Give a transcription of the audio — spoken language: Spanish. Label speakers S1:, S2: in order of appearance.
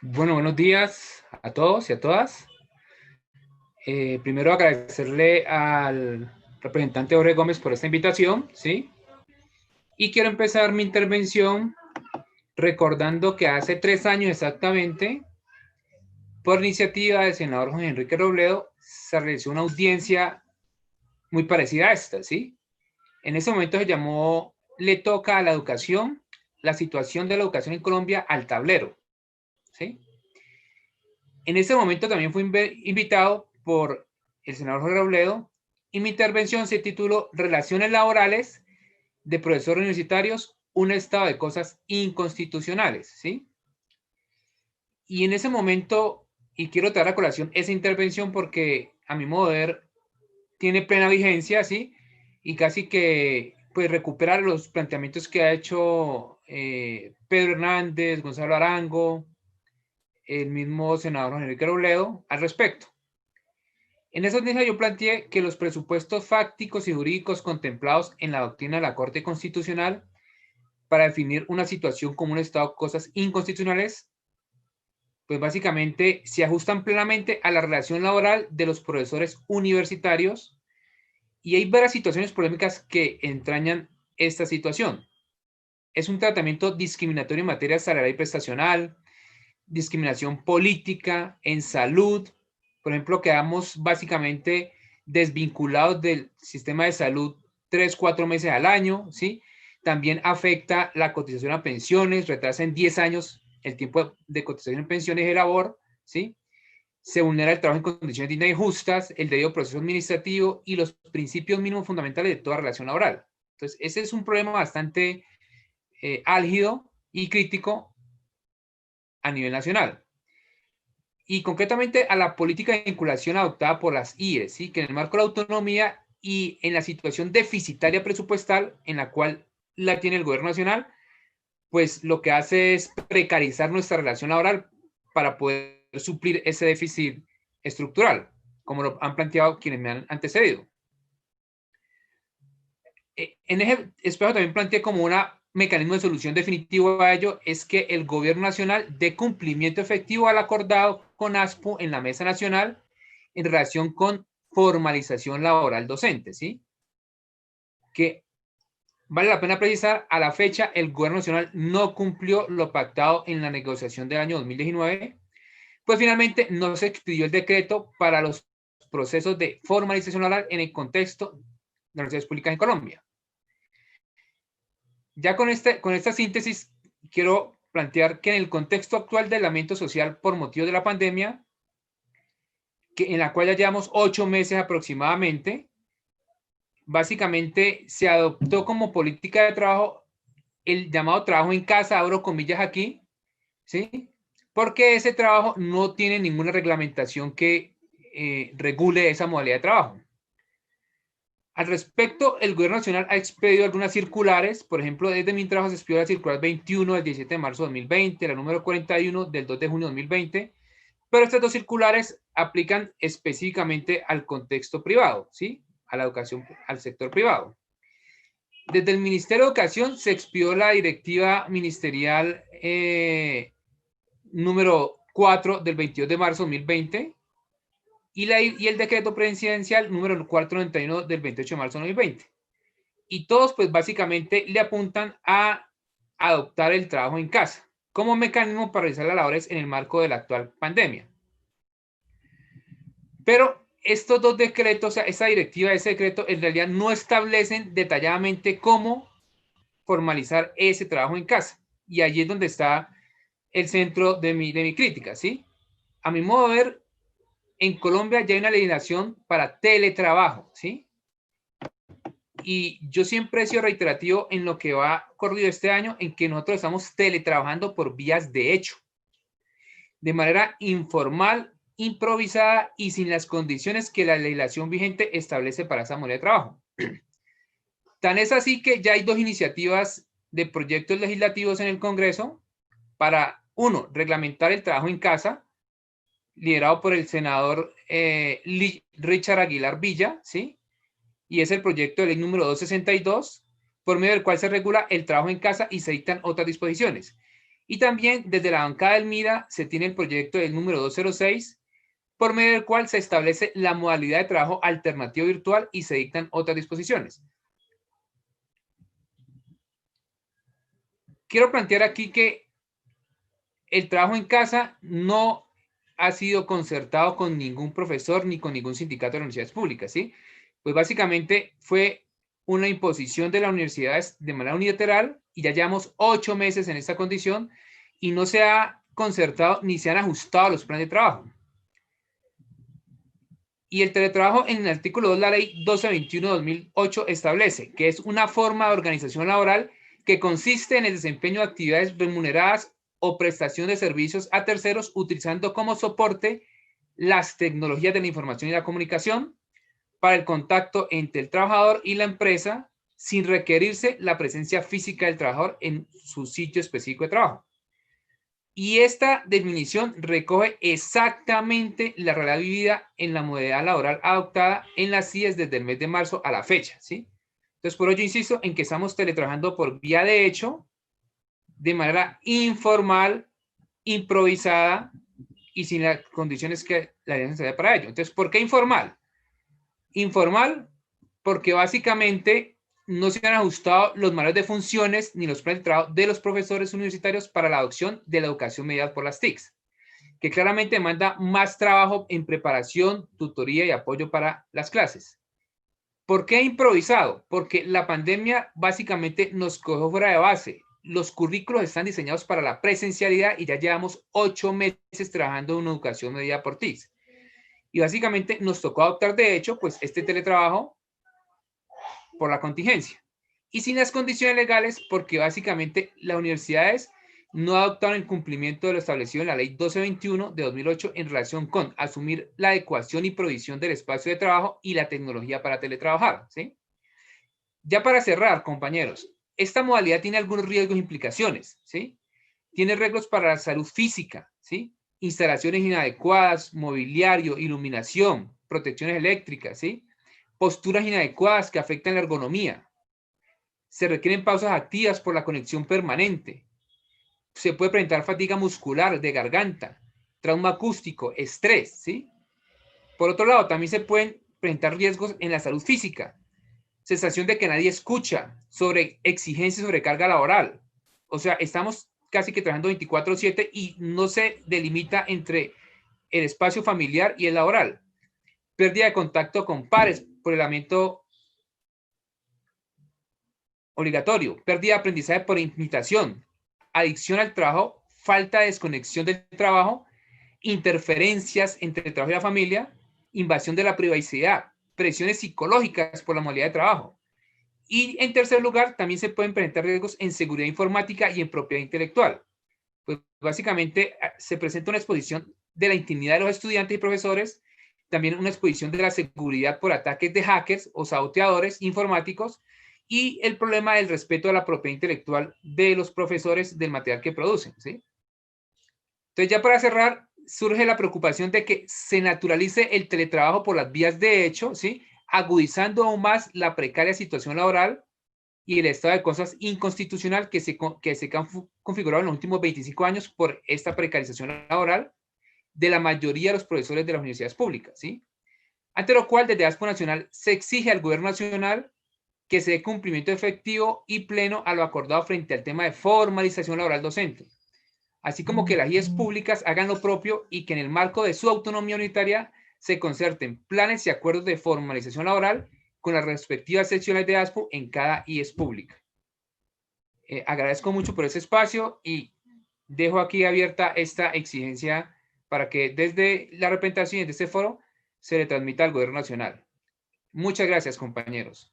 S1: Bueno, buenos días a todos y a todas. Primero agradecerle al representante Jorge Gómez por esta invitación, ¿sí? Y quiero empezar mi intervención recordando que hace 3 años exactamente, por iniciativa del senador Juan Enrique Robledo, se realizó una audiencia muy parecida a esta, ¿sí? En ese momento se llamó Le toca a la educación, la situación de la educación en Colombia al tablero, ¿sí? En ese momento también fui invitado por el senador Jorge Robledo y mi intervención se tituló Relaciones laborales de profesores universitarios, un estado de cosas inconstitucionales, ¿sí? Y en ese momento, y quiero traer a colación esa intervención porque a mi modo de ver tiene plena vigencia, ¿sí? Y casi que pues recuperar los planteamientos que ha hecho Pedro Hernández, Gonzalo Arango, el mismo senador Juan Enrique Robledo al respecto. En esa audiencia yo planteé que los presupuestos fácticos y jurídicos contemplados en la doctrina de la Corte Constitucional para definir una situación como un estado de cosas inconstitucionales, pues básicamente se ajustan plenamente a la relación laboral de los profesores universitarios y hay varias situaciones polémicas que entrañan esta situación. Es un tratamiento discriminatorio en materia salarial y prestacional, discriminación política, en salud. Por ejemplo, quedamos básicamente desvinculados del sistema de salud 3, 4 meses al año, ¿sí? También afecta la cotización a pensiones, retrasa en 10 años el tiempo de cotización en pensiones de labor, ¿sí? Se vulnera el trabajo en condiciones dignas y justas, el debido proceso administrativo y los principios mínimos fundamentales de toda relación laboral. Entonces, ese es un problema bastante álgido y crítico a nivel nacional. Y concretamente a la política de vinculación adoptada por las IES, ¿sí? Que en el marco de la autonomía y en la situación deficitaria presupuestal en la cual la tiene el gobierno nacional, pues lo que hace es precarizar nuestra relación laboral para poder suplir ese déficit estructural, como lo han planteado quienes me han antecedido. En ese espejo también planteé como un mecanismo de solución definitivo a ello es que el gobierno nacional dé cumplimiento efectivo al acordado con ASPO en la mesa nacional en relación con formalización laboral docente, ¿sí? Que vale la pena precisar, a la fecha el gobierno nacional no cumplió lo pactado en la negociación del año 2019, pues finalmente no se expidió el decreto para los procesos de formalización laboral en el contexto de las universidades públicas en Colombia. Ya con esta síntesis, quiero plantear que en el contexto actual del lamento social por motivo de la pandemia, que en la cual ya llevamos 8 meses aproximadamente, básicamente se adoptó como política de trabajo el llamado trabajo en casa, abro comillas aquí, ¿sí? Porque ese trabajo no tiene ninguna reglamentación que regule esa modalidad de trabajo. Al respecto, el gobierno nacional ha expedido algunas circulares, por ejemplo, desde mi trabajo se expidió la circular 21 del 17 de marzo de 2020, la número 41 del 2 de junio de 2020, pero estas dos circulares aplican específicamente al contexto privado, ¿sí? A la educación, al sector privado. Desde el Ministerio de Educación se expidió la directiva ministerial número 4 del 22 de marzo de 2020 y el decreto presidencial número 491 del 28 de marzo de 2020. Y todos pues básicamente le apuntan a adoptar el trabajo en casa como mecanismo para realizar las labores en el marco de la actual pandemia. Pero estos dos decretos, o sea, esta directiva, ese decreto, en realidad no establecen detalladamente cómo formalizar ese trabajo en casa. Y allí es donde está el centro de mi crítica, ¿sí? A mi modo de ver, en Colombia ya hay una legislación para teletrabajo, ¿sí? Y yo siempre he sido reiterativo en lo que va corrido este año, en que nosotros estamos teletrabajando por vías de hecho, de manera informal, improvisada y sin las condiciones que la legislación vigente establece para esa modalidad de trabajo. Tan es así que ya hay dos iniciativas de proyectos legislativos en el Congreso para, uno, reglamentar el trabajo en casa, liderado por el senador Richard Aguilar Villa, ¿sí? Y es el proyecto de ley número 262, por medio del cual se regula el trabajo en casa y se dictan otras disposiciones. Y también desde la bancada del MIDA se tiene el proyecto del número 206, por medio del cual se establece la modalidad de trabajo alternativo virtual y se dictan otras disposiciones. Quiero plantear aquí que el trabajo en casa no ha sido concertado con ningún profesor ni con ningún sindicato de las universidades públicas, ¿sí? Pues básicamente fue una imposición de las universidades de manera unilateral y ya llevamos 8 meses en esta condición y no se ha concertado ni se han ajustado los planes de trabajo. Y el teletrabajo en el artículo 2 de la ley 1221/2008 establece que es una forma de organización laboral que consiste en el desempeño de actividades remuneradas o prestación de servicios a terceros utilizando como soporte las tecnologías de la información y la comunicación para el contacto entre el trabajador y la empresa sin requerirse la presencia física del trabajador en su sitio específico de trabajo. Y esta definición recoge exactamente la realidad vivida en la modalidad laboral adoptada en las CIES desde el mes de marzo a la fecha, ¿sí? Entonces, por ello insisto en que estamos teletrabajando por vía de hecho, de manera informal, improvisada y sin las condiciones que la ley necesaria para ello. Entonces, ¿por qué informal? Informal porque básicamente no se han ajustado los manuales de funciones ni los planes de trabajo de los profesores universitarios para la adopción de la educación mediada por las TICs, que claramente demanda más trabajo en preparación, tutoría y apoyo para las clases. ¿Por qué improvisado? Porque la pandemia básicamente nos cogió fuera de base. Los currículos están diseñados para la presencialidad y ya llevamos 8 meses trabajando en una educación mediada por TICs. Y básicamente nos tocó adoptar, de hecho, pues este teletrabajo por la contingencia. Y sin las condiciones legales, porque básicamente las universidades no adoptaron el cumplimiento de lo establecido en la ley 1221 de 2008 en relación con asumir la adecuación y provisión del espacio de trabajo y la tecnología para teletrabajar, ¿sí? Ya para cerrar, compañeros, esta modalidad tiene algunos riesgos e implicaciones, ¿sí? Tiene riesgos para la salud física, ¿sí? Instalaciones inadecuadas, mobiliario, iluminación, protecciones eléctricas, ¿sí? Posturas inadecuadas que afectan la ergonomía. Se requieren pausas activas por la conexión permanente. Se puede presentar fatiga muscular de garganta, trauma acústico, estrés, ¿sí? Por otro lado, también se pueden presentar riesgos en la salud física. Sensación de que nadie escucha, sobre exigencia y sobrecarga laboral. O sea, estamos casi que trabajando 24/7 y no se delimita entre el espacio familiar y el laboral. Pérdida de contacto con pares por el aislamiento obligatorio, pérdida de aprendizaje por imitación, adicción al trabajo, falta de desconexión del trabajo, interferencias entre el trabajo y la familia, invasión de la privacidad, presiones psicológicas por la modalidad de trabajo. Y en tercer lugar, también se pueden presentar riesgos en seguridad informática y en propiedad intelectual. Pues básicamente se presenta una exposición de la intimidad de los estudiantes y profesores, también una exposición de la seguridad por ataques de hackers o saboteadores informáticos y el problema del respeto a la propiedad intelectual de los profesores del material que producen, ¿sí? Entonces, ya para cerrar, surge la preocupación de que se naturalice el teletrabajo por las vías de hecho, ¿sí? Agudizando aún más la precaria situación laboral y el estado de cosas inconstitucional que se han configurado en los últimos 25 años por esta precarización laboral de la mayoría de los profesores de las universidades públicas, ¿sí? Ante lo cual, desde ASPO Nacional se exige al gobierno nacional que se dé cumplimiento efectivo y pleno a lo acordado frente al tema de formalización laboral docente, así como que las IES públicas hagan lo propio y que en el marco de su autonomía unitaria se concerten planes y acuerdos de formalización laboral con las respectivas secciones de ASPO en cada IES pública. Agradezco mucho por ese espacio y dejo aquí abierta esta exigencia para que desde la representación de este foro se le transmita al gobierno nacional. Muchas gracias, compañeros.